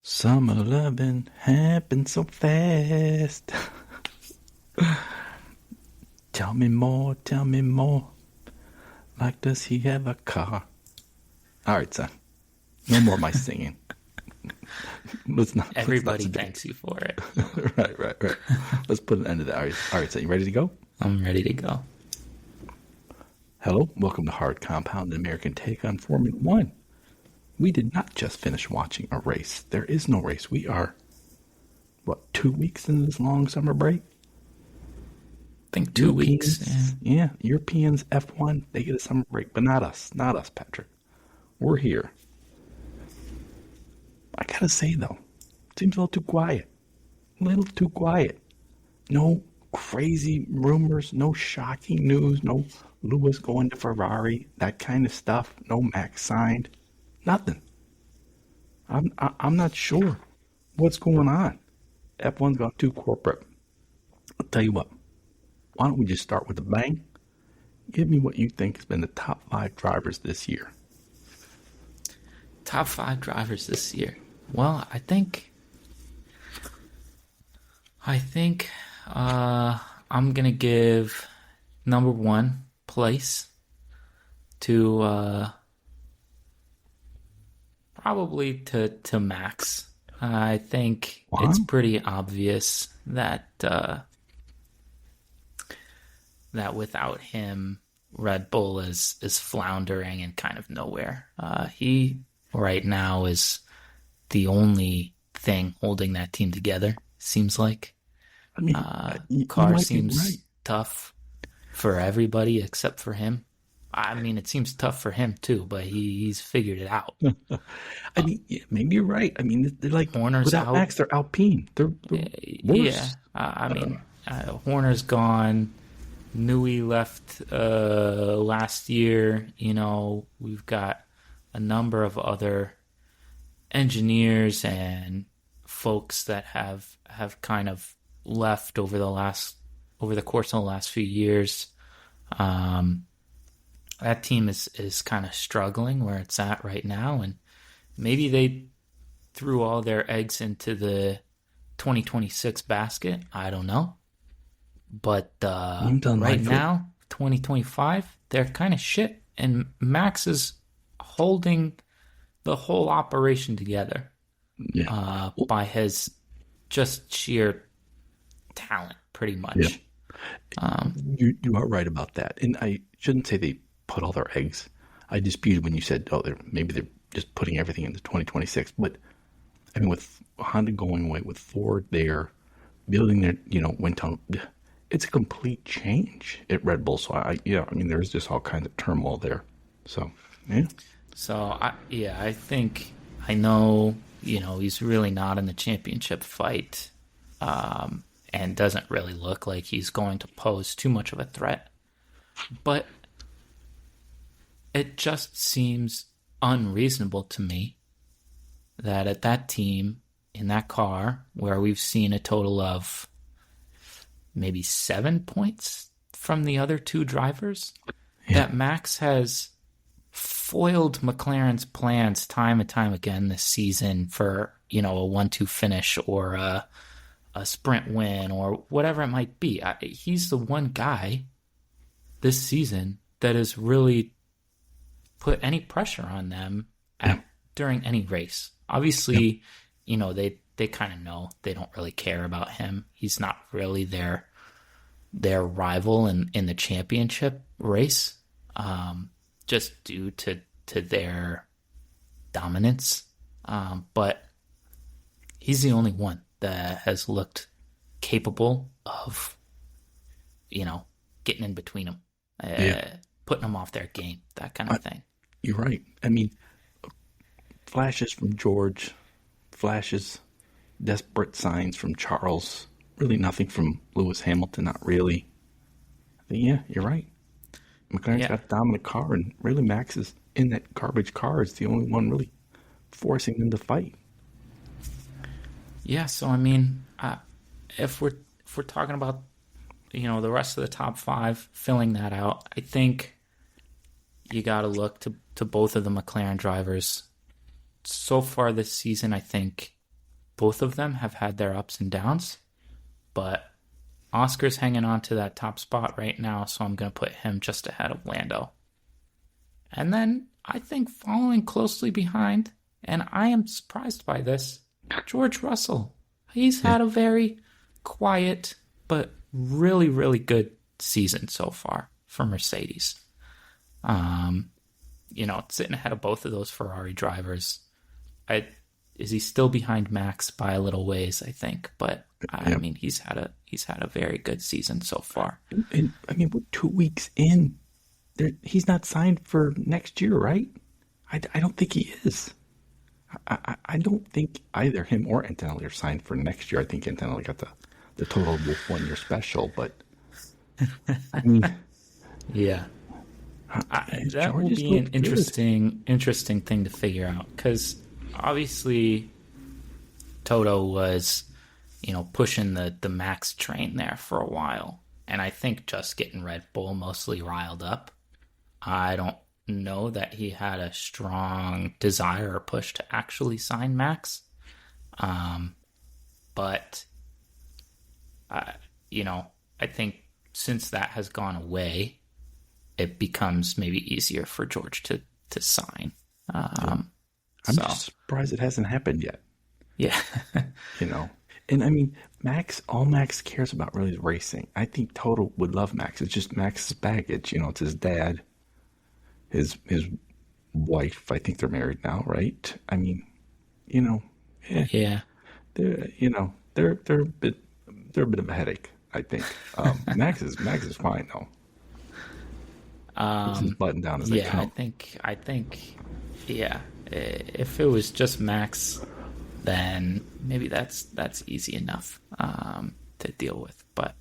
Summer loving happened so fast. Tell me more, tell me more. Like, does he have a car? All right, son. No more of my singing. Everybody thanks you for it. Right. Let's put an end to that. All right, son, you ready to go? I'm ready to go. Hello, welcome to Hard Compound, the American take on Formula One. We did not just finish watching a race. There is no race. We are, 2 weeks into this long summer break? I think 2 weeks. Yeah, Europeans, F1, they get a summer break, but not us. Not us, Patrick. We're here. I gotta say, though, seems a little too quiet. A little too quiet. No crazy rumors, no shocking news, no Lewis going to Ferrari, that kind of stuff. No Max signed. Nothing. I'm not sure what's going on. F1's gone too corporate. I'll tell you what. Why don't we just start with a bang? Give me what you think has been the top 5 drivers this year. Top 5 drivers this year. Well, I think I'm gonna give number 1 place to probably to Max. I think it's pretty obvious that that without him, Red Bull is floundering and kind of nowhere. He right now is the only thing holding that team together. Seems like. I mean, car seems tough for everybody except for him. I mean, it seems tough for him too, but he's figured it out. I mean, yeah, maybe you're right. I mean, they're like Horner's without out. Max, they're Alpine. They're worse. Yeah. Horner's gone. Newey left last year. You know, we've got a number of other engineers and folks that have kind of left over the course of the last few years. That team is kind of struggling where it's at right now, and maybe they threw all their eggs into the 2026 basket. I don't know. But right now, 2025, they're kind of shit, and Max is holding the whole operation together by his just sheer talent, pretty much. Yeah. You are right about that, and I shouldn't say they put all their eggs. I disputed when you said, maybe they're just putting everything into 2026. But I mean, with Honda going away, with Ford there, building their wind tunnel, it's a complete change at Red Bull. So I mean, there's just all kinds of turmoil there. So yeah. So I think I know he's really not in the championship fight, and doesn't really look like he's going to pose too much of a threat. But it just seems unreasonable to me that at that team, in that car, where we've seen a total of maybe 7 points from the other 2 drivers, that Max has foiled McLaren's plans time and time again this season for, a 1-2 finish or a sprint win or whatever it might be. He's the one guy this season that has really put any pressure on them during any race. Obviously, they kind of know they don't really care about him. He's not really their rival in the championship race, just due to their dominance. But he's the only one that has looked capable of, getting in between them, putting them off their game, that kind of thing. You're right. I mean, flashes from George, flashes, desperate signs from Charles. Really nothing from Lewis Hamilton, not really. Yeah, you're right. McLaren's got a dominant car, and really Max is in that garbage car is the only one really forcing them to fight. Yeah, so I mean, if we're talking about the rest of the top 5 filling that out, I think you got to look to both of the McLaren drivers. So far this season, I think both of them have had their ups and downs, but Oscar's hanging on to that top spot right now, so I'm going to put him just ahead of Lando. And then I think following closely behind, and I am surprised by this, George Russell. He's had a very quiet but really, really good season so far for Mercedes. Sitting ahead of both of those Ferrari drivers. Is he still behind Max by a little ways, I think, but I mean he's had a very good season so far. And I mean, we're 2 weeks in. He's not signed for next year, right? I don't think he is. I don't think either him or Antonelli are signed for next year. I think Antonelli got the total Wolf 1 year special, but I mean, yeah, that will be an interesting thing to figure out, because obviously Toto was, pushing the Max train there for a while, and I think just getting Red Bull mostly riled up. I don't know that he had a strong desire or push to actually sign Max. But I think since that has gone away, it becomes maybe easier for George to sign. I'm just surprised it hasn't happened yet. Yeah. And I mean, all Max cares about really is racing. I think Toto would love Max. It's just Max's baggage. It's his dad, his wife. I think they're married now, right? I mean, yeah. They're a bit of a headache, I think. Max is fine though. It's as buttoned down as they come. I think, yeah. If it was just Max, then maybe that's easy enough to deal with. But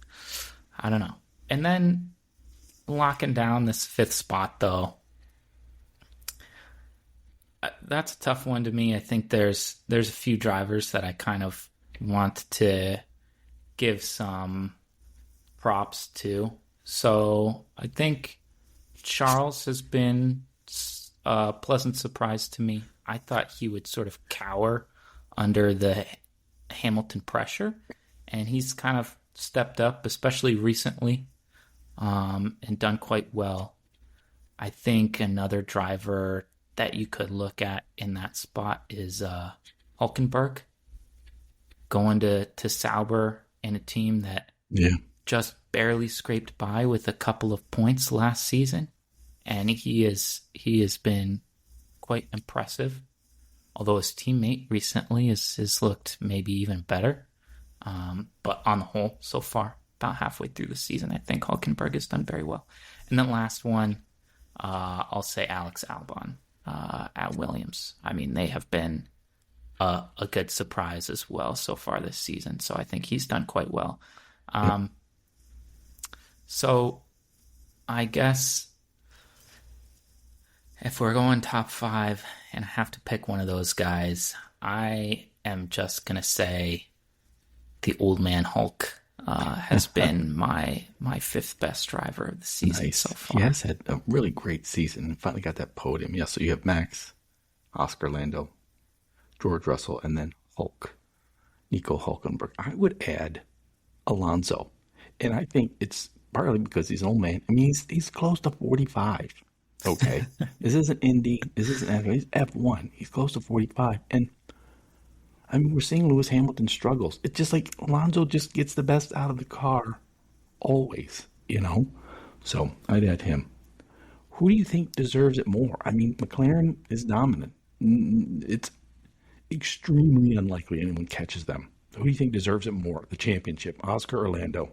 I don't know. And then locking down this 5th spot, though, that's a tough one to me. I think there's a few drivers that I kind of want to give some props to. So I think Charles has been a pleasant surprise to me. I thought he would sort of cower under the Hamilton pressure, and he's kind of stepped up, especially recently, and done quite well. I think another driver that you could look at in that spot is Hülkenberg, going to Sauber in a team that just barely scraped by with a couple of points last season, and he has been quite impressive. Although his teammate recently has looked maybe even better. But on the whole, so far, about halfway through the season, I think Hülkenberg has done very well. And then last one, I'll say Alex Albon at Williams. I mean, they have been a good surprise as well so far this season. So I think he's done quite well. So I guess if we're going top 5 and I have to pick one of those guys, I am just going to say the old man Hulk has been my 5th best driver of the season so far. He has had a really great season and finally got that podium. Yeah, so you have Max, Oscar, Lando, George Russell, and then Hulk, Nico Hülkenberg. I would add Alonso, and I think it's partly because he's an old man. I mean, he's close to 45. Okay, this isn't Indy. This isn't F1. He's F1. He's close to 45, and I mean, we're seeing Lewis Hamilton struggles. It's just like Alonso just gets the best out of the car, always. So I'd add him. Who do you think deserves it more? I mean, McLaren is dominant. It's extremely unlikely anyone catches them. Who do you think deserves it more, the championship, Oscar or Lando?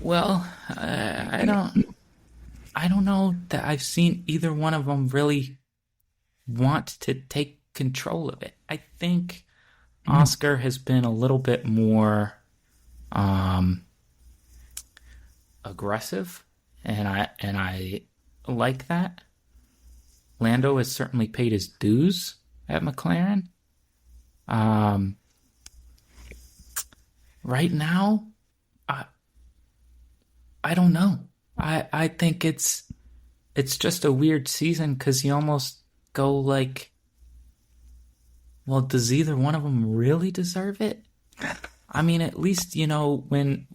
Well, I don't know that I've seen either one of them really want to take control of it. I think Oscar has been a little bit more aggressive, and I like that. Lando has certainly paid his dues at McLaren. Right now, I don't know. I think it's just a weird season because you almost go like well, does either one of them really deserve it? I mean, at least, when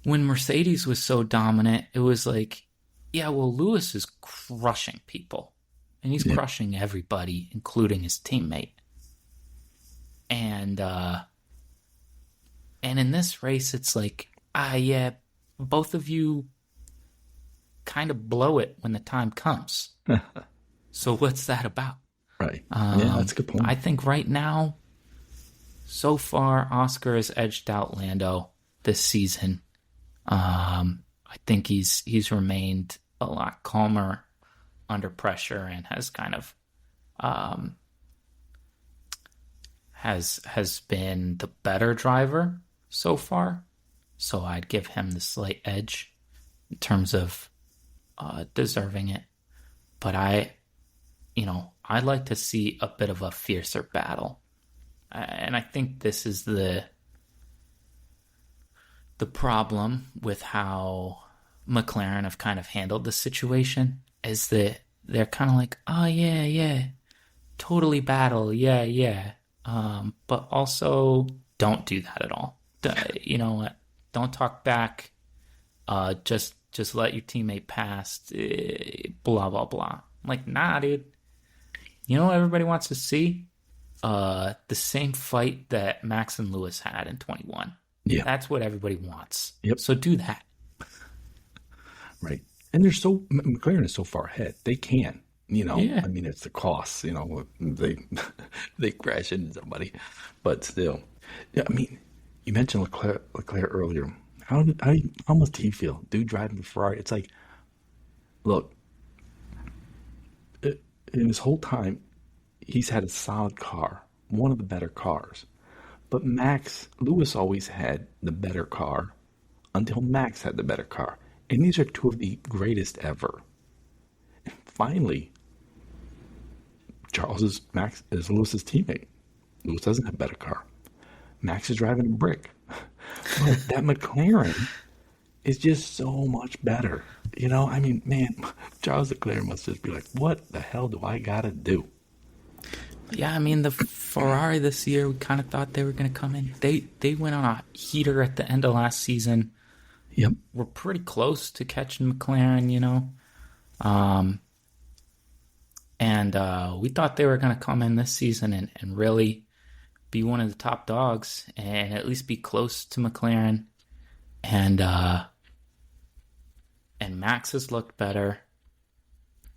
Mercedes was so dominant, it was like, yeah, well, Lewis is crushing people. And he's crushing everybody, including his teammate. And in this race, it's like, yeah, both of you kind of blow it when the time comes. So what's that about? Right. Yeah, that's a good point. I think right now, so far, Oscar has edged out Lando this season. I think he's remained a lot calmer under pressure and has kind of has been the better driver so far. So I'd give him the slight edge in terms of deserving it. But I'd like to see a bit of a fiercer battle. And I think this is the problem with how McLaren have kind of handled the situation, is that they're kind of like, oh, yeah, totally battle, yeah. But also don't do that at all. You know what? Don't talk back. Just let your teammate pass. Blah, blah, blah. I'm like, nah, dude. You know what everybody wants to see? The same fight that Max and Lewis had in 21. Yeah. That's what everybody wants. Yep. So do that. Right. And McLaren is so far ahead. They can, Yeah. I mean, it's the cost, they crash into somebody, but still. Yeah, I mean, you mentioned Leclerc earlier. How must he feel? Dude driving the Ferrari. It's like, look, in his whole time, he's had a solid car, one of the better cars. But Lewis always had the better car until Max had the better car. And these are two of the greatest ever. And finally, Charles is Lewis's teammate. Lewis doesn't have a better car. Max is driving a brick. But that McLaren is just so much better. I mean, man, Charles Leclerc must just be like, what the hell do I got to do? Yeah, I mean, the Ferrari this year, we kind of thought they were going to come in. They went on a heater at the end of last season. Yep. We're pretty close to catching McLaren, And we thought they were going to come in this season and really be one of the top dogs and at least be close to McLaren. And Max has looked better.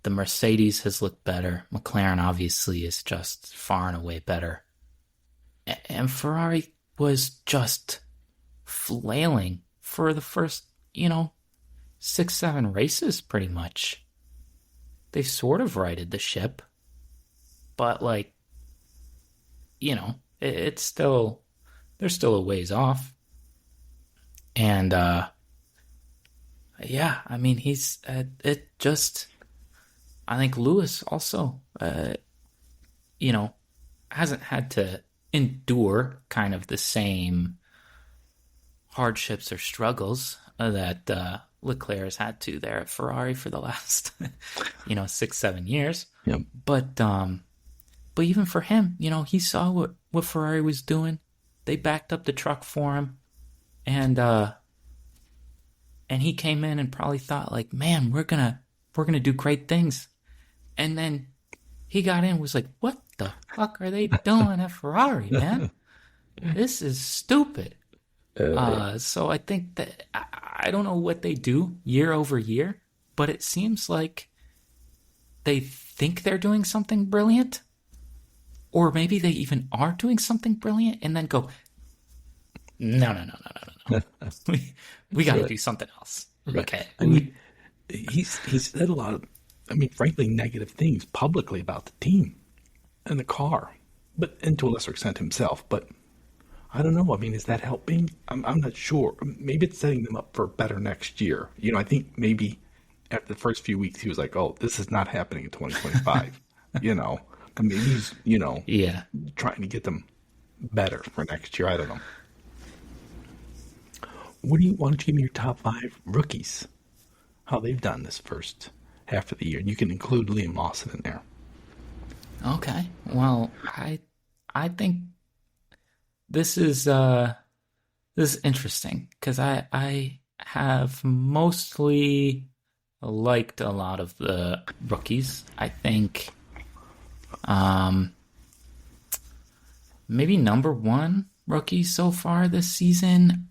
The Mercedes has looked better. McLaren obviously is just far and away better. And Ferrari was just flailing for the first, 6-7 races pretty much. They sort of righted the ship. But it's still, they're still a ways off. And yeah, I mean, I think Lewis also, hasn't had to endure kind of the same hardships or struggles that Leclerc has had to there at Ferrari for the last, 6-7 years. Yep. But even for him, he saw what Ferrari was doing. They backed up the truck for him, and he came in and probably thought like, man, we're gonna do great things. And then he got in and was like, what the fuck are they doing at Ferrari, man? This is stupid. So I think that I don't know what they do year over year, but it seems like they think they're doing something brilliant, or maybe they even are doing something brilliant and then go, no. we got to do something else. Right. Okay. I mean, he's said a lot of, frankly, negative things publicly about the team and the car, and to a lesser extent himself. But I don't know. I mean, is that helping? I'm not sure. Maybe it's setting them up for better next year. I think maybe after the first few weeks he was like, oh, this is not happening in 2025. And maybe he's, trying to get them better for next year. I don't know. Why don't you give me your top 5 rookies? How they've done this first half of the year. You can include Liam Lawson in there. Okay. Well, I think this is this is interesting because I have mostly liked a lot of the rookies. I think um maybe number one rookie so far this season,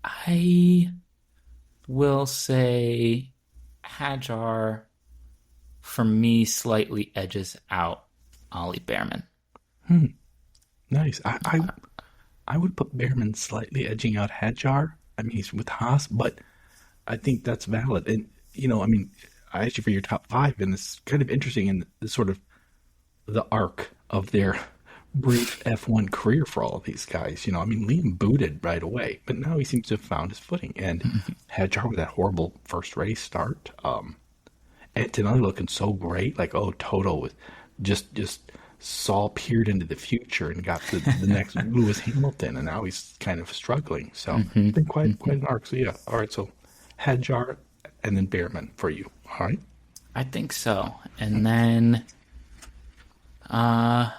I will say Hajar for me slightly edges out Ollie Behrman. Hmm, nice. I would put Behrman slightly edging out Hadjar. I mean, he's with Haas, but I think that's valid. And I mean, I asked you for your top five, and it's kind of interesting in the sort of the arc of their brief F1 career for all of these guys. I mean, Liam booted right away, but now he seems to have found his footing. And Hadjar with that horrible first race start. Antonelli looking so great, like Toto was just saw peered into the future and got the next Lewis Hamilton, and now he's kind of struggling. So it's been quite an arc. So yeah, all right. So Hadjar and then Behrman for you. All right. I think so. And then uh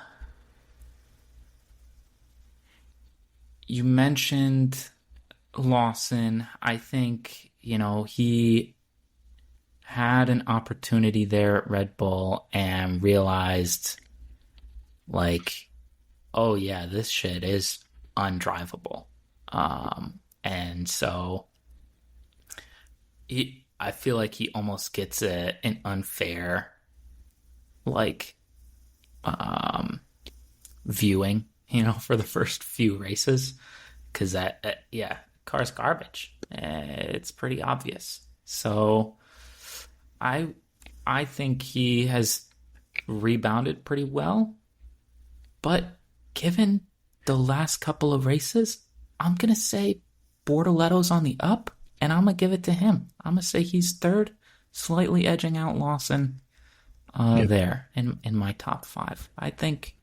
you mentioned Lawson. I think, he had an opportunity there at Red Bull and realized, like, oh yeah, this shit is undrivable. And so I feel like he almost gets an unfair, like, um, viewing, for the first few races, because yeah, car's garbage. It's pretty obvious. So I I think he has rebounded pretty well, but given the last couple of races, I'm gonna say Bortoletto's on the up, and I'm gonna give it to him. I'm gonna say he's third, slightly edging out Lawson Yeah. there in my top five. I think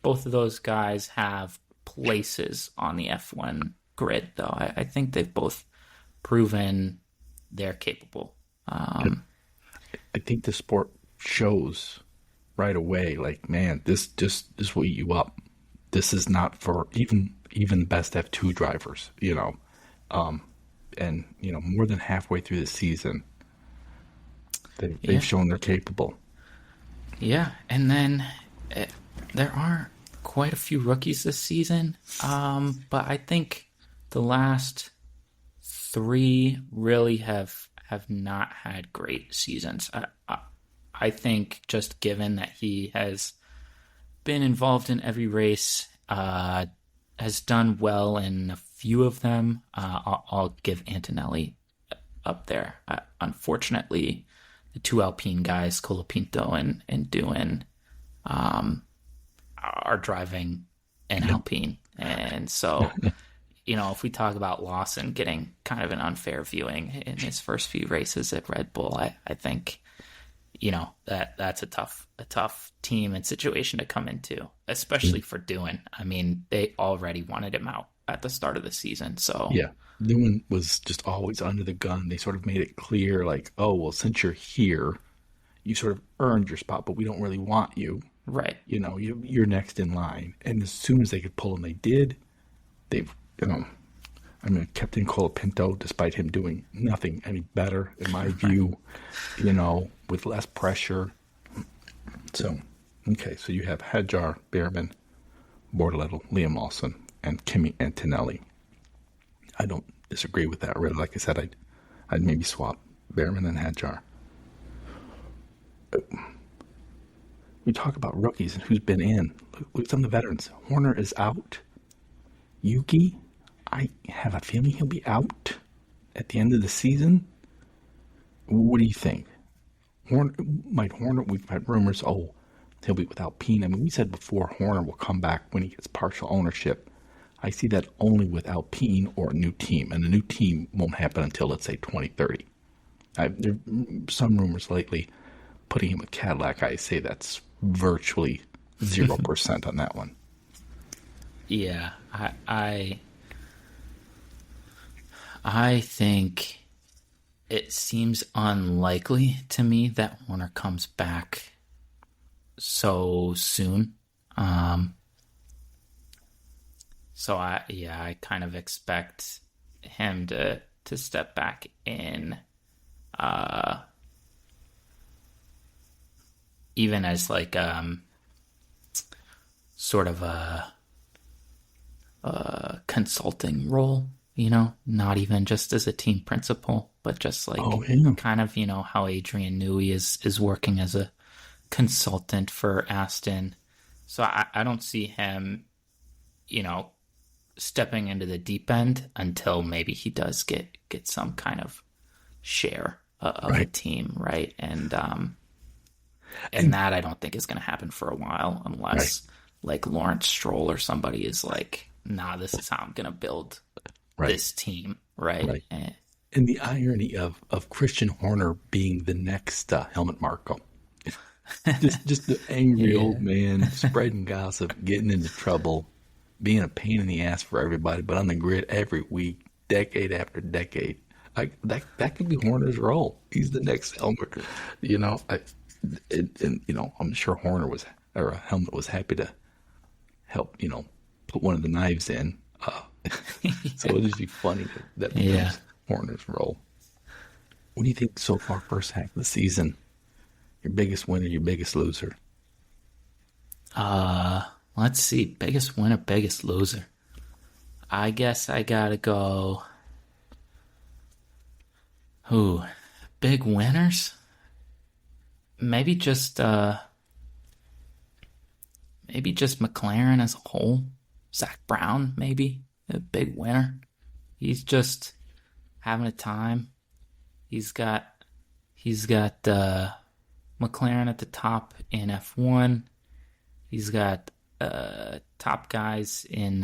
both of those guys have places on the F1 grid, though. I think they've both proven they're capable. I think the sport shows right away, like, man, this will eat you up. This is not for even best F2 drivers, and more than halfway through the season, they've Yeah, shown they're capable. yeah. And then uh, there are quite a few rookies this season, but I think the last three really have not had great seasons. I think just given that he has been involved in every race, has done well in a few of them. I'll give Antonelli up there. Unfortunately, the two Alpine guys, Colapinto and Doohan, are driving an Yep. Alpine. And so, if we talk about Lawson getting kind of an unfair viewing in his first few races at Red Bull, I think, that's a tough team and situation to come into, especially for Doohan. I mean, they already wanted him out at the start of the season. So, Yeah. Lewin was just always under the gun. They sort of made it clear, like, oh, well, since you're here, you sort of earned your spot, but we don't really want you. right. You're next in line. And as soon as they could pull him, they did. They've, I mean, kept in Colapinto, despite him doing nothing any better, in my view, with less pressure. So, okay, so you have Hadjar, Behrman, Bortoletto, Liam Lawson, and Kimi Antonelli. I don't disagree with that. Really, like I said, I'd maybe swap Behrman and Hadjar. We talk about rookies and who's been in. Look at some of the veterans. Horner is out. Yuki, I have a feeling he'll be out at the end of the season. What do you think? Horner, we've had rumors, he'll be without Alpine. I mean, we said before Horner will come back when he gets partial ownership. I see that only with Alpine or a new team, and the new team won't happen until, let's say, 2030. There are some rumors lately putting him with Cadillac. I say that's virtually 0% on that one. Yeah, I think it seems unlikely to me that Horner comes back so soon. So I kind of expect him to step back in, even as like sort of a consulting role, not even just as a team principal, but just like kind of, how Adrian Newey is working as a consultant for Aston. So I don't see him, stepping into the deep end until maybe he does get some kind of share of a team, right? And that I don't think is going to happen for a while unless like Lawrence Stroll or somebody is like, nah, this is how I'm going to build this team, right? And the irony of Christian Horner being the next Helmut Marko. just the angry old man spreading gossip, getting into trouble, being a pain in the ass for everybody, but on the grid every week, decade after decade. That could be Horner's role. He's the next Helmut. I'm sure Helmut was happy to help, put one of the knives in. So it'd just be funny that becomes Horner's role. What do you think so far, first half of the season? Your biggest winner, your biggest loser? Let's see. Biggest winner, biggest loser. I guess I gotta go. Ooh, big winners? Maybe just McLaren as a whole. Zach Brown, maybe a big winner. He's just having a time. He's got McLaren at the top in F1. He's got top guys in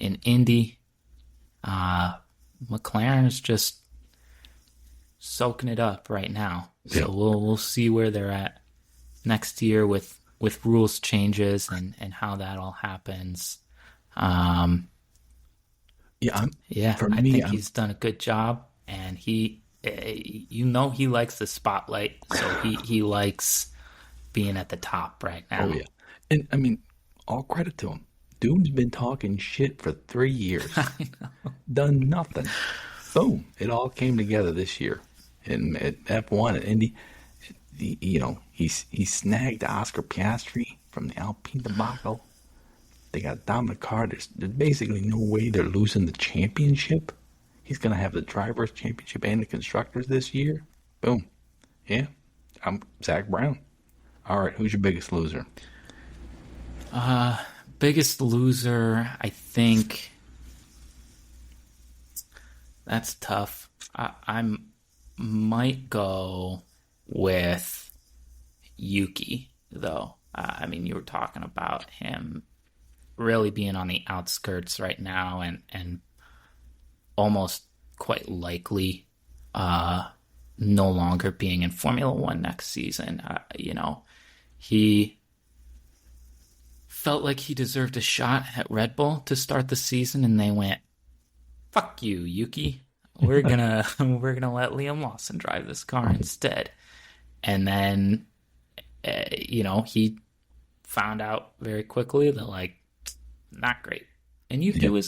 Indy. McLaren is just soaking it up right now. So we'll see where they're at next year with rules changes and how that all happens. I think he's done a good job, and he likes the spotlight, so he likes being at the top right now. Oh yeah, and I mean, all credit to him. Dude's been talking shit for 3 years, I know. Done nothing. Boom! It all came together this year, and at F1 at Indy. He snagged Oscar Piastri from the Alpine debacle. They got Dominic Carr. There's basically no way they're losing the championship. He's going to have the Drivers' Championship and the Constructors this year. Boom. Yeah. I'm Zach Brown. All right. Who's your biggest loser? Biggest loser, I think. That's tough. I might go with Yuki, though. I mean, you were talking about him really being on the outskirts right now and almost quite likely no longer being in Formula One next season. He felt like he deserved a shot at Red Bull to start the season, and they went, "Fuck you, Yuki. We're gonna let Liam Lawson drive this car instead." And then, he found out very quickly that, like, not great. And Yuki was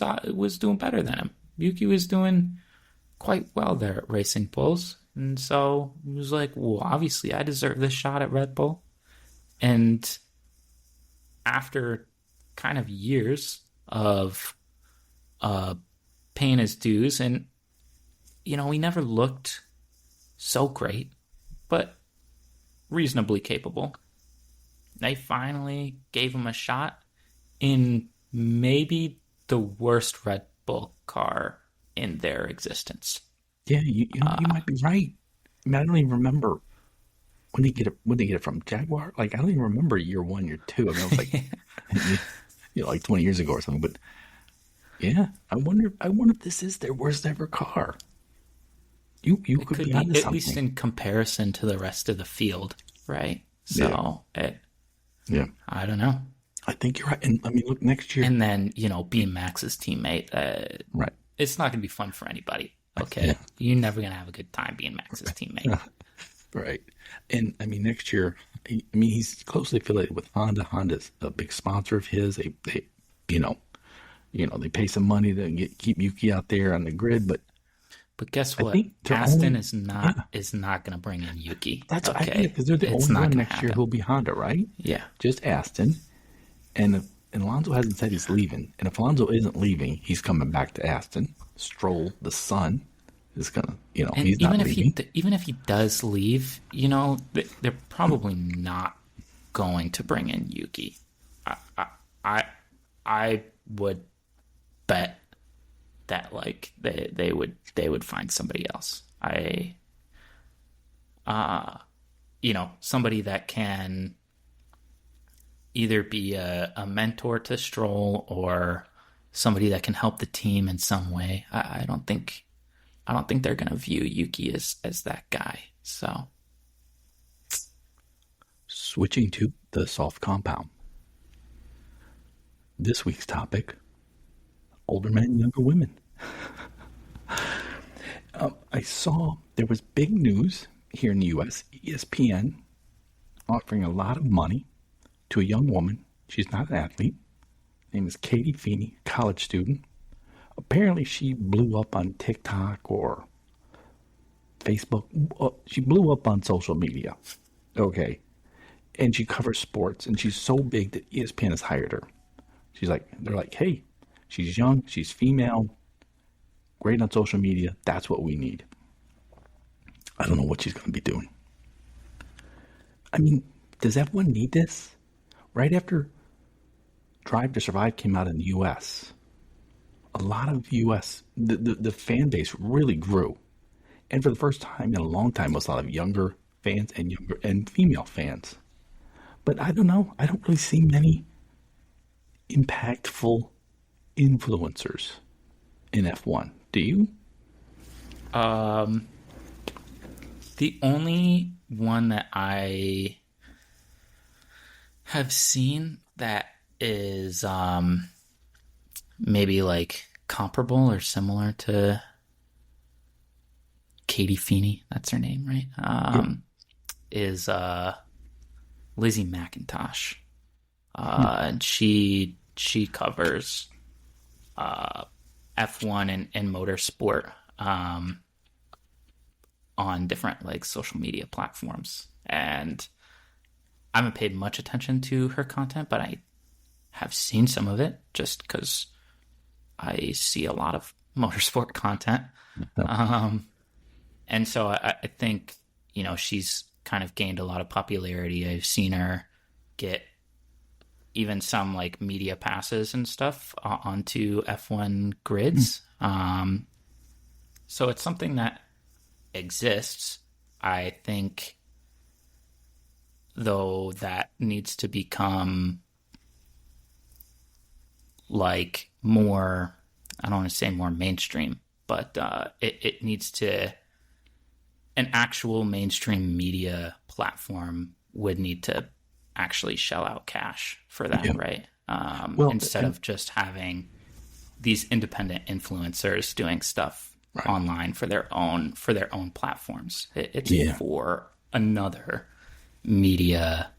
doing better than him. Yuki was doing quite well there at Racing Bulls. And so he was like, well, obviously I deserve this shot at Red Bull. And after kind of years of paying his dues, and, he never looked so great, but reasonably capable. They finally gave him a shot in maybe the worst Red Bull car in their existence. Yeah, you might be right. I mean, I don't even remember when they get it from Jaguar. Like, I don't even remember year 1, year 2. I mean, it was like like 20 years ago or something. But yeah, I wonder if this is their worst ever car. You could be onto something. At least in comparison to the rest of the field, right? So, I don't know. I think you're right. And I mean, look, next year. And then, being Max's teammate, right? It's not going to be fun for anybody. Okay, you're never going to have a good time being Max's teammate. Right. And I mean, next year, I mean, he's closely affiliated with Honda. Honda's a big sponsor of his. You know, they pay some money to keep Yuki out there on the grid. But But guess I what? think they're Aston only, is not yeah, is not going to bring in Yuki. that's what I think Okay, because they're the it's only not one going to next year happen. who'll be Honda, right? Yeah, Just Aston. And Alonso hasn't said he's leaving. And if Alonso isn't leaving, he's coming back to Aston. Stroll, the son, is gonna, and he's not leaving. even if he does leave, they're probably not going to bring in Yuki. I I would bet that like they would find somebody else. Somebody that can either be a mentor to Stroll or somebody that can help the team in some way. I don't think they're going to view Yuki as that guy. So Switching to the soft compound. This week's topic: older men, younger women. I saw there was big news here in the U.S. ESPN offering a lot of money to a young woman. She's not an athlete. Her name is Katie Feeney, college student. Apparently, she blew up on TikTok or Facebook. She blew up on social media. Okay. And she covers sports, and she's so big that ESPN has hired her. They're like, hey, she's young, she's female, great on social media. That's what we need. I don't know what she's going to be doing. I mean, does everyone need this? Right after Drive to Survive came out in the U.S., a lot of U.S., the fan base really grew. And for the first time in a long time, was a lot of younger fans and female fans. But I don't know. I don't really see many impactful influencers in F1. Do you? the only one that I have seen that is maybe like comparable or similar to Katie Feeney, that's her name, right? Is Lizzie McIntosh. And she covers F1 and motorsport on different like social media platforms. And I haven't paid much attention to her content, but I have seen some of it just because I see a lot of motorsport content. And so I think, she's kind of gained a lot of popularity. I've seen her get even some like media passes and stuff onto F1 grids. So it's something that exists. I think, though, that needs to become like more, I don't want to say more mainstream, but it needs to, an actual mainstream media platform would need to actually shell out cash for that, right? Instead of just having these independent influencers doing stuff online for their own platforms. It's for another media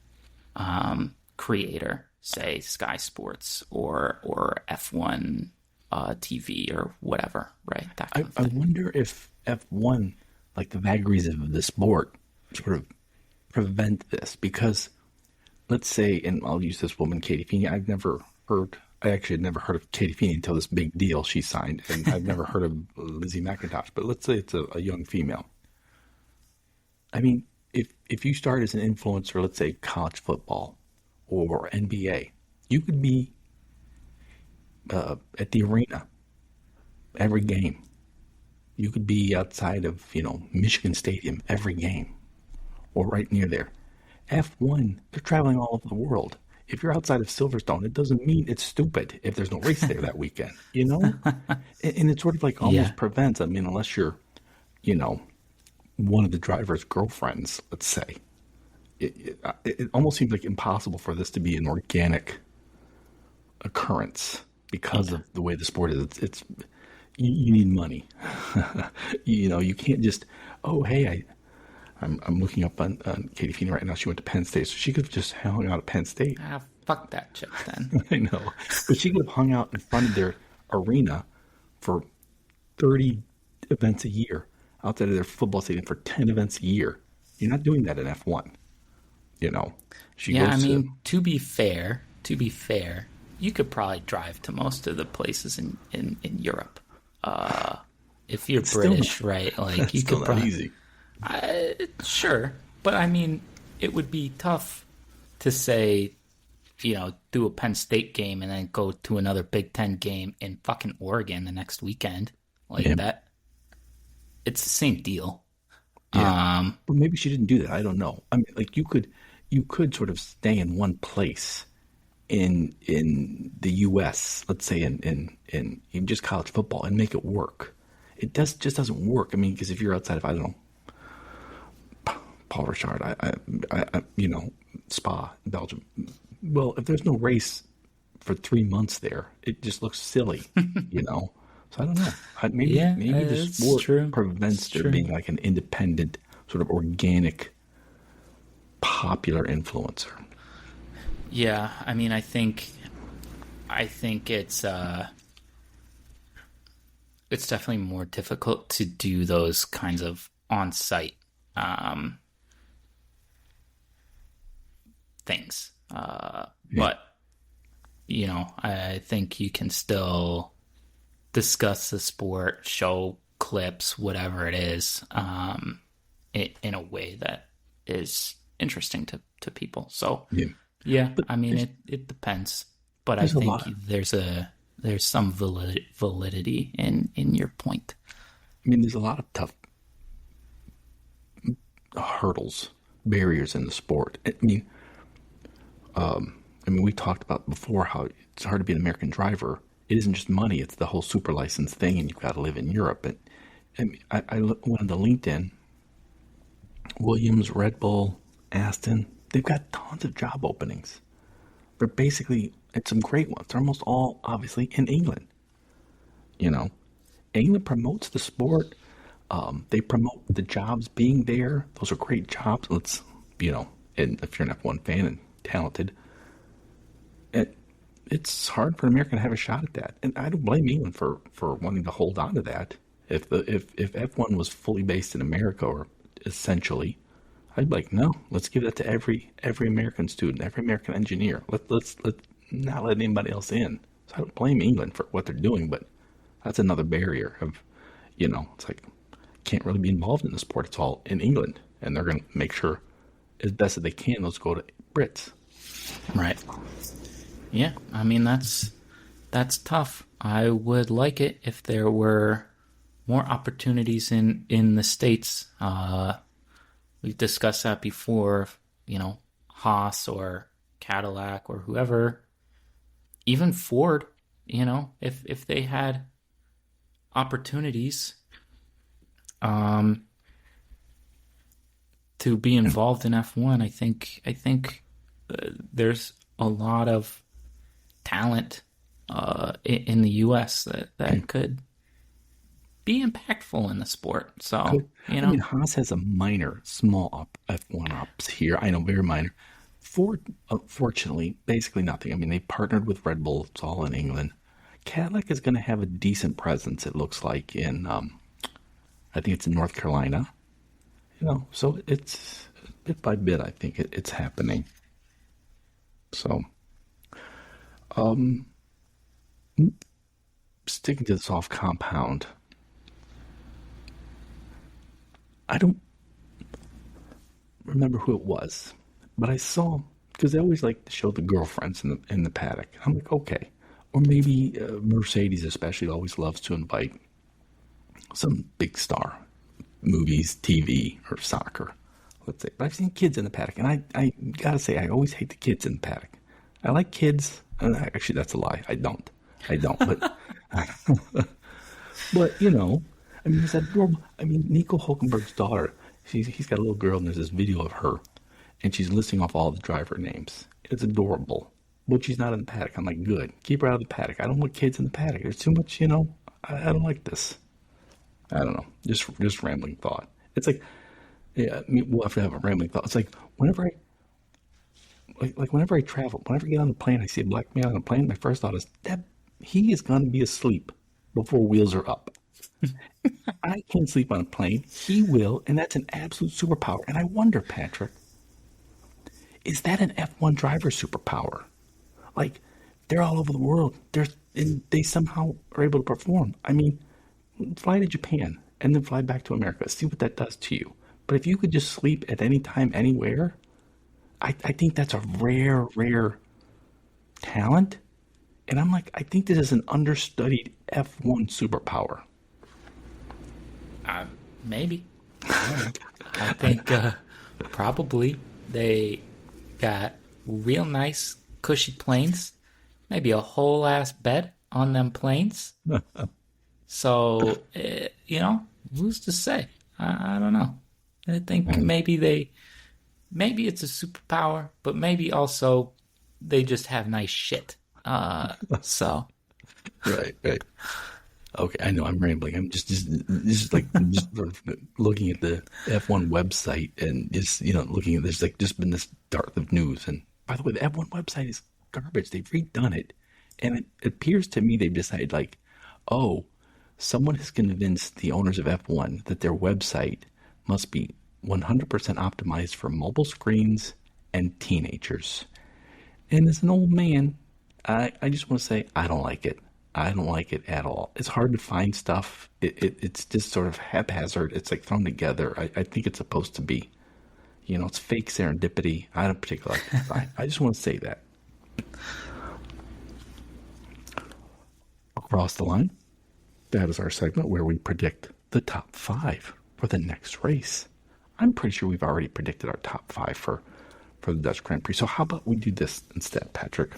creator, say Sky Sports or F1 TV or whatever, right? That kind of thing. I wonder if F1, like the vagaries of the sport, sort of prevent this, because let's say, and I'll use this woman, Katie Feeney. I actually had never heard of Katie Feeney until this big deal she signed, and I've never heard of Lizzie McIntosh. But let's say it's a young female. I mean, if you start as an influencer, let's say college football or NBA, you could be at the arena every game. You could be outside of, Michigan Stadium every game, or right near there. F1, they're traveling all over the world. If you're outside of Silverstone, it doesn't mean it's stupid if there's no race there that weekend, And it sort of like almost prevents, unless you're, one of the driver's girlfriends, let's say. It almost seems like impossible for this to be an organic occurrence because of the way the sport is. It's you need money. You can't just, oh, hey, I'm looking up on Katie Feeney right now. She went to Penn State, so she could have just hung out at Penn State. Ah, fuck that chick then. I know, but she could have hung out in front of their arena for 30 events a year, outside of their football stadium for 10 events a year. You're not doing that in F1. You know, she Yeah, I goes mean, to be fair, you could probably drive to most of the places in Europe. If you're British, right? Like you still could not probably easy. sure, but I mean, it would be tough to say, do a Penn State game and then go to another Big Ten game in fucking Oregon the next weekend, like that. It's the same deal. Yeah. But maybe she didn't do that. I don't know. I mean, like you could sort of stay in one place in the U.S. Let's say in even just college football and make it work. It just doesn't work. I mean, because if you're outside of, I don't know, Paul Richard, Spa, Belgium. Well, if there's no race for 3 months there, it just looks silly, So I don't know. Maybe the sport prevents there being like an independent, sort of organic, popular influencer. Yeah, I mean, I think it's definitely more difficult to do those kinds of on-site things. But I think you can still discuss the sport, show clips, whatever it is, in a way that is interesting to people. So yeah, but I mean, it depends, but I think there's some validity in your point. I mean, there's a lot of tough hurdles, barriers in the sport. I mean, we talked about before how it's hard to be an American driver. It isn't just money; it's the whole super license thing, and you've got to live in Europe. And I went into LinkedIn. Williams, Red Bull, Aston, they've got tons of job openings. They're basically, it's some great ones. They're almost all, obviously, in England. England promotes the sport. They promote the jobs being there. Those are great jobs. And if you're an F1 fan and talented, it's hard for an American to have a shot at that. And I don't blame England for wanting to hold on to that. If F1 was fully based in America, or essentially, I'd be like, no, let's give that to every American student, every American engineer. Let's not let anybody else in. So I don't blame England for what they're doing, but that's another barrier of, it's like, can't really be involved in the sport. It's all in England, and they're going to make sure as best as they can, let's go to Brits. Right. Yeah, I mean, that's tough. I would like it if there were more opportunities in the States. We've discussed that before, Haas or Cadillac or whoever, even Ford, if they had opportunities to be involved in F1, I think there's a lot of talent in the U.S. that could be impactful in the sport. So, Haas has a small F1 ops here. I know, very minor. Ford, unfortunately, basically nothing. I mean, they partnered with Red Bull. It's all in England. Cadillac is going to have a decent presence, it looks like, in, I think it's in North Carolina. So it's bit by bit, I think it's happening. So, sticking to the soft compound, I don't remember who it was, but I saw, because they always like to show the girlfriends in the paddock. I'm like, okay. Or maybe Mercedes especially always loves to invite some big star, movies, TV, or soccer, let's say. But I've seen kids in the paddock, and I gotta say, I always hate the kids in the paddock. I like kids. Actually, that's a lie. I don't. But, but I mean, it's adorable. I mean, Nico Hulkenberg's daughter, he's got a little girl, and there's this video of her, and she's listing off all the driver names. It's adorable. But she's not in the paddock. I'm like, good. Keep her out of the paddock. I don't want kids in the paddock. There's too much, I don't like this. I don't know. Just rambling thought. It's like, Yeah, I mean, we'll have to have a rambling thought. It's like whenever I travel, whenever I get on the plane, I see a black man on a plane. My first thought is that he is going to be asleep before wheels are up. I can't sleep on a plane. He will, and that's an absolute superpower. And I wonder, Patrick, is that an F1 driver superpower? Like, they're all over the world. And they somehow are able to perform. I mean, fly to Japan and then fly back to America. See what that does to you. But if you could just sleep at any time, anywhere, I think that's a rare, rare talent. And I'm like, I think this is an understudied F1 superpower. Maybe. I don't know. I think probably they got real nice, cushy planes. Maybe a whole ass bed on them planes. So, who's to say? I don't know. I think maybe it's a superpower, but maybe also they just have nice shit. So. Right. Okay, I know I'm rambling. I'm just sort of looking at the F1 website and just looking at there's just been this dearth of news. And by the way, the F1 website is garbage. They've redone it, and it appears to me they've decided oh, someone has convinced the owners of F1 that their website must be 100% optimized for mobile screens and teenagers. And as an old man, I just want to say I don't like it. I don't like it at all. It's hard to find stuff. It's just sort of haphazard. It's like thrown together. I think it's supposed to be, it's fake serendipity. I don't particularly like it. I just want to say that. Across the line, that is our segment where we predict the top 5 for the next race. I'm pretty sure we've already predicted our top 5 for the Dutch Grand Prix. So how about we do this instead, Patrick?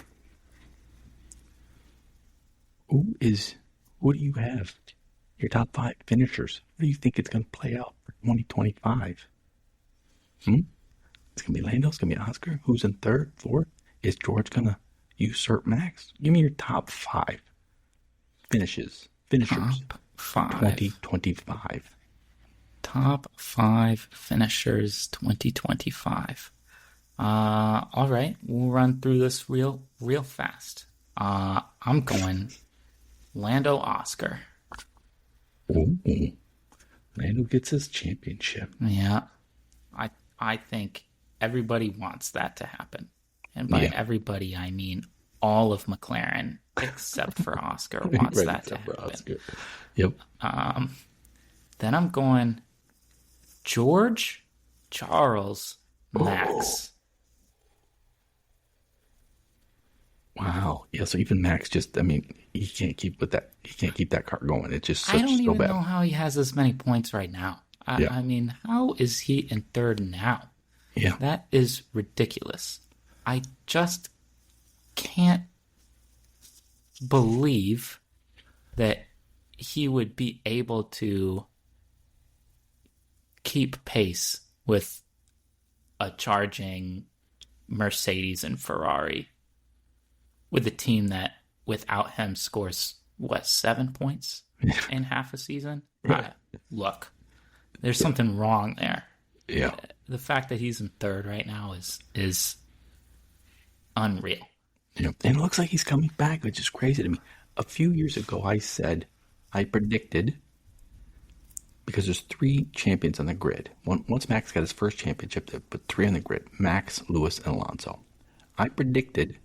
What do you have? Your top 5 finishers. What do you think it's going to play out for 2025? It's going to be Lando. It's going to be Oscar. Who's in third, fourth? Is George going to usurp Max? Give me your top 5 finishers. Top 5. 2025. Top 5 finishers 2025. All right. We'll run through this real fast. I'm going Lando Oscar. Ooh. Lando gets his championship. Yeah. I think everybody wants that to happen. And by everybody, I mean all of McLaren, except for Oscar, wants Right, that to except for happen. Oscar. Yep. Then I'm going George, Charles, Max. Wow. Yeah, so even Max he can't keep that car going. It's just I don't even bad. know how he has as many points right now. I mean, how is he in third now? Yeah. That is ridiculous. I just can't believe that he would be able to keep pace with a charging Mercedes and Ferrari with a team that without him scores 7 points in half a season. Right. Look, there's something wrong there. Yeah. The fact that he's in third right now is unreal. Yeah. And it looks like he's coming back, which is crazy to me. A few years ago, I predicted, because there's 3 champions on the grid. Once Max got his first championship, they put 3 on the grid: Max, Lewis, and Alonso. I predicted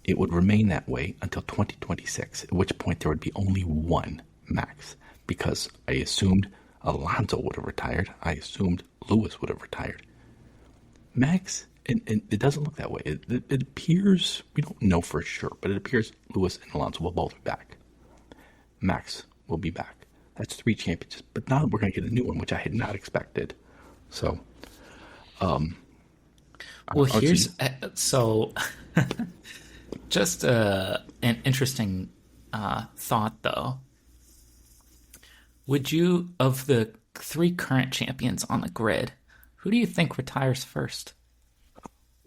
it would remain that way until 2026, at which point there would be only 1 Max, because I assumed Alonso would have retired. I assumed Lewis would have retired. Max, and it doesn't look that way. It appears, we don't know for sure, but it appears Lewis and Alonso will both be back. Max will be back. That's 3 championships. But now we're going to get a new one, which I had not expected. So, well, here's just an interesting thought, though. Would you, of the 3 current champions on the grid, who do you think retires first?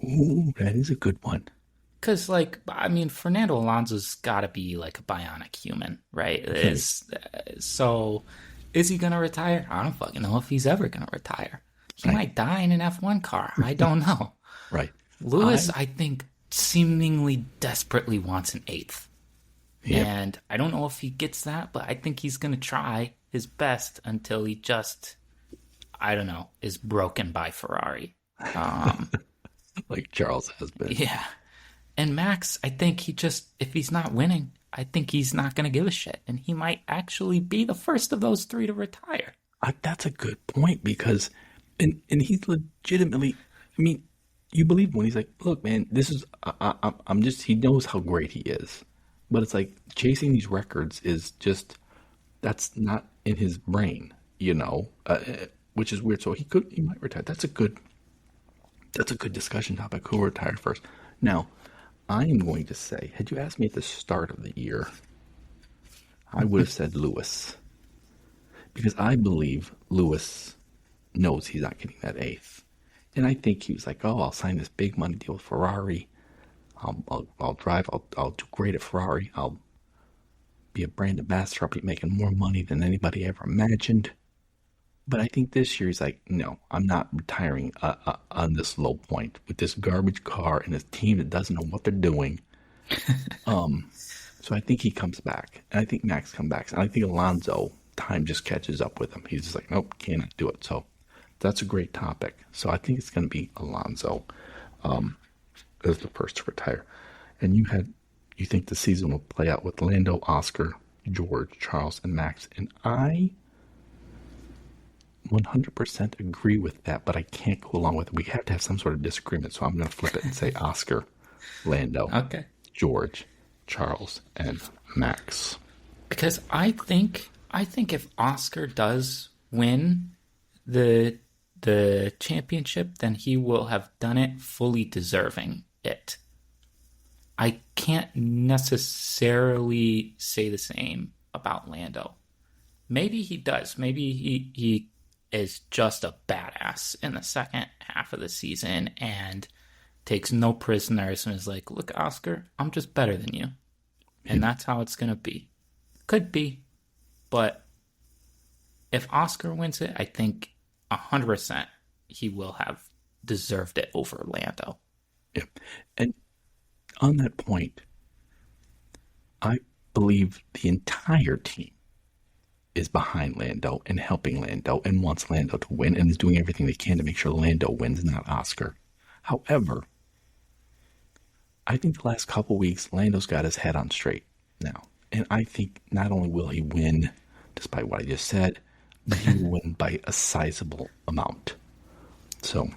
Ooh, that is a good one. Because, Fernando Alonso's got to be like a bionic human, right? So, is he going to retire? I don't fucking know if he's ever going to retire. He might die in an F1 car. I don't know. Right. Lewis, I think, seemingly desperately wants an 8th. Yep. And I don't know if he gets that, but I think he's going to try his best until he just, I don't know, is broken by Ferrari. Like Charles has been. Yeah. And Max, I think he just, if he's not winning, I think he's not going to give a shit. And he might actually be the first of those 3 to retire. That's a good point because, and he's legitimately, I mean, you believe when he's like, look, man, this is, I'm just, he knows how great he is. But it's like chasing these records is just, that's not in his brain, which is weird. So he might retire. That's a good discussion topic. Who will retire first? Now, I am going to say, had you asked me at the start of the year, I would have said Lewis. Because I believe Lewis knows he's not getting that 8th. And I think he was like, oh, I'll sign this big money deal with Ferrari. I'll drive. I'll do great at Ferrari. I'll be a brand ambassador. I'll be making more money than anybody ever imagined. But I think this year he's like, no, I'm not retiring on this low point with this garbage car and this team that doesn't know what they're doing. So I think he comes back. And I think Max comes back. And I think Alonso, time just catches up with him. He's just like, nope, cannot do it. So that's a great topic. So I think it's going to be Alonso as the first to retire. And you think the season will play out with Lando, Oscar, George, Charles, and Max. And I 100% agree with that, but I can't go along with it. We have to have some sort of disagreement. So I'm going to flip it and say Oscar, Lando, Okay. George, Charles, and Max. Because I think if Oscar does win the championship, then he will have done it fully deserving it. I can't necessarily say the same about Lando. Maybe he does. Maybe he is just a badass in the second half of the season and takes no prisoners and is like, look, Oscar, I'm just better than you. And that's how it's going to be. Could be. But if Oscar wins it, I think 100% he will have deserved it over Lando. Yeah. And on that point, I believe the entire team is behind Lando and helping Lando and wants Lando to win and is doing everything they can to make sure Lando wins, not Oscar. However, I think the last couple weeks, Lando's got his head on straight now. And I think not only will he win, despite what I just said, but he will win by a sizable amount. So,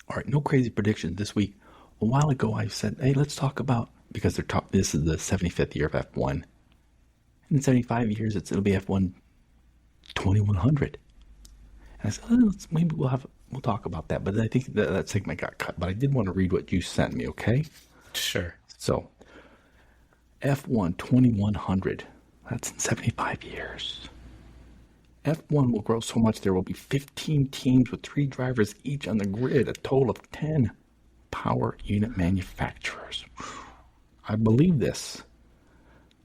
all right, no crazy predictions this week. A while ago, I said, hey, let's talk about, because this is the 75th year of F1. In 75 years, it'll be F1 2100. And I said, maybe we'll talk about that. But I think that segment got cut. But I did want to read what you sent me, okay? Sure. So, F1 2100. That's in 75 years. F1 will grow so much there will be 15 teams with 3 drivers each on the grid, a total of 10 power unit manufacturers. I believe this.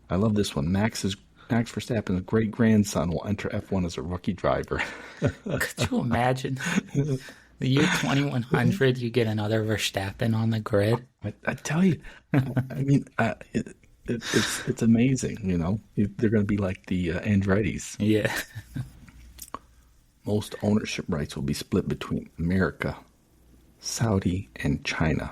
I love this one. Max Verstappen's great-grandson will enter F1 as a rookie driver. Could you imagine? The year 2100, you get another Verstappen on the grid. I tell you, I mean, it's amazing, They're going to be like the Andretti's. Yeah. Most ownership rights will be split between America, Saudi, and China.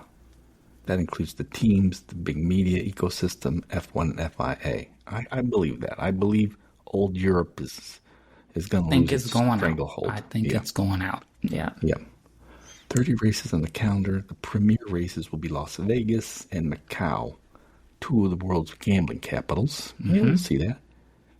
That includes the teams, the big media ecosystem, F1 and FIA. I believe that. I believe old Europe is going to lose its stranglehold. I think it's going out. Yeah. Yeah. 30 races on the calendar. The premier races will be Las Vegas and Macau, 2 of the world's gambling capitals. Mm-hmm. Yeah, we'll see that.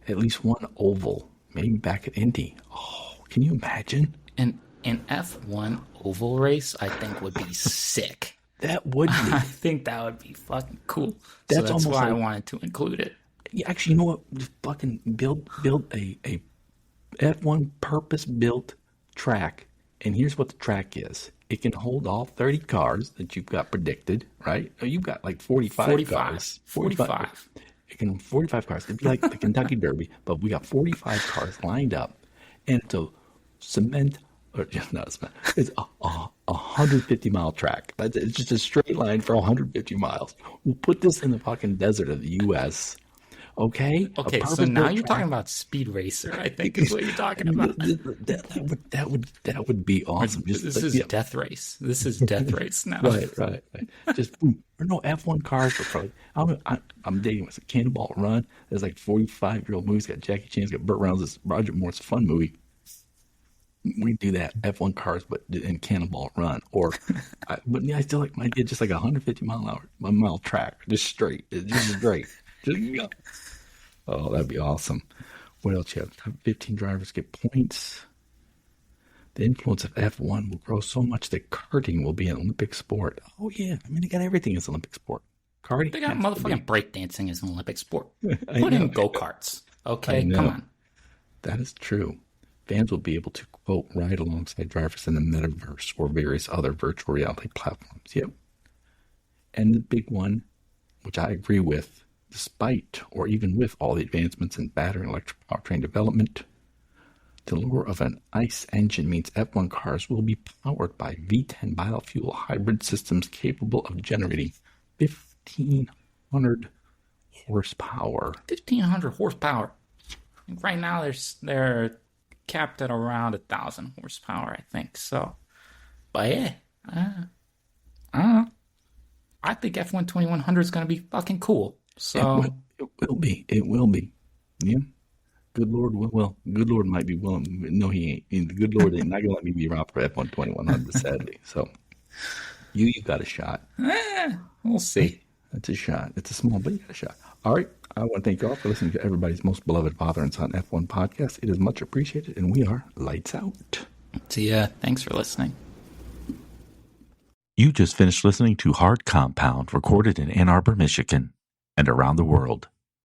At least one oval, maybe back at Indy. Oh, can you imagine? An F1 oval race, I think, would be sick. That would be. I think that would be fucking cool. That's why I wanted to include it. Yeah, actually, you know what? Just fucking build a F1 purpose-built track. And here's what the track is. It can hold all 30 cars that you've got predicted, right? You've got like 45 cars. 45. It can 45 cars. It'd be like the Kentucky Derby, but we got 45 cars lined up. And it's a cement Or just no, it's a 150-mile track. It's just a straight line for 150 miles. We'll put this in the fucking desert of the U.S. Okay. Okay, so now you're talking about Speed Racer, I think is what you're talking about. That would be awesome. This is Death Race. This is Death Race now. Right. Just boom. Or no F1 cars are probably. I'm dating with a Cannonball Run. There's like 45-year-old movies. Got Jackie Chan, got Burt Reynolds, this Roger Moore's fun movie. We do that F1 cars, but in Cannonball Run. But I still like my idea, just like a 150-mile track, just straight. It's just great. Oh, that'd be awesome. What else you have? Top 15 drivers get points. The influence of F1 will grow so much that karting will be an Olympic sport. Oh, yeah. I mean, they got everything as an Olympic sport. Karting. They got motherfucking breakdancing as an Olympic sport. Put in go-karts. Okay, come on. That is true. Fans will be able to, quote, ride alongside drivers in the metaverse or various other virtual reality platforms. Yep. And the big one, which I agree with, despite or even with all the advancements in battery and electric powertrain development, the lure of an ICE engine means F1 cars will be powered by V10 biofuel hybrid systems capable of generating 1,500 horsepower. 1,500 horsepower. Right now, they're capped at around 1,000 horsepower, I think. So, but yeah, I don't know. I think F1 2100 is going to be fucking cool. So it will be. It will be. Yeah. Good Lord will. Good Lord might be willing. No, he ain't. The good Lord ain't not gonna let me be around for F1 2100, sadly. So you got a shot. We'll see. It's a shot. It's a small, but you got a shot. All right. I want to thank you all for listening to everybody's most beloved father and son F1 podcast. It is much appreciated, and we are lights out. See ya. Thanks for listening. You just finished listening to Hard Compound, recorded in Ann Arbor, Michigan, and around the world.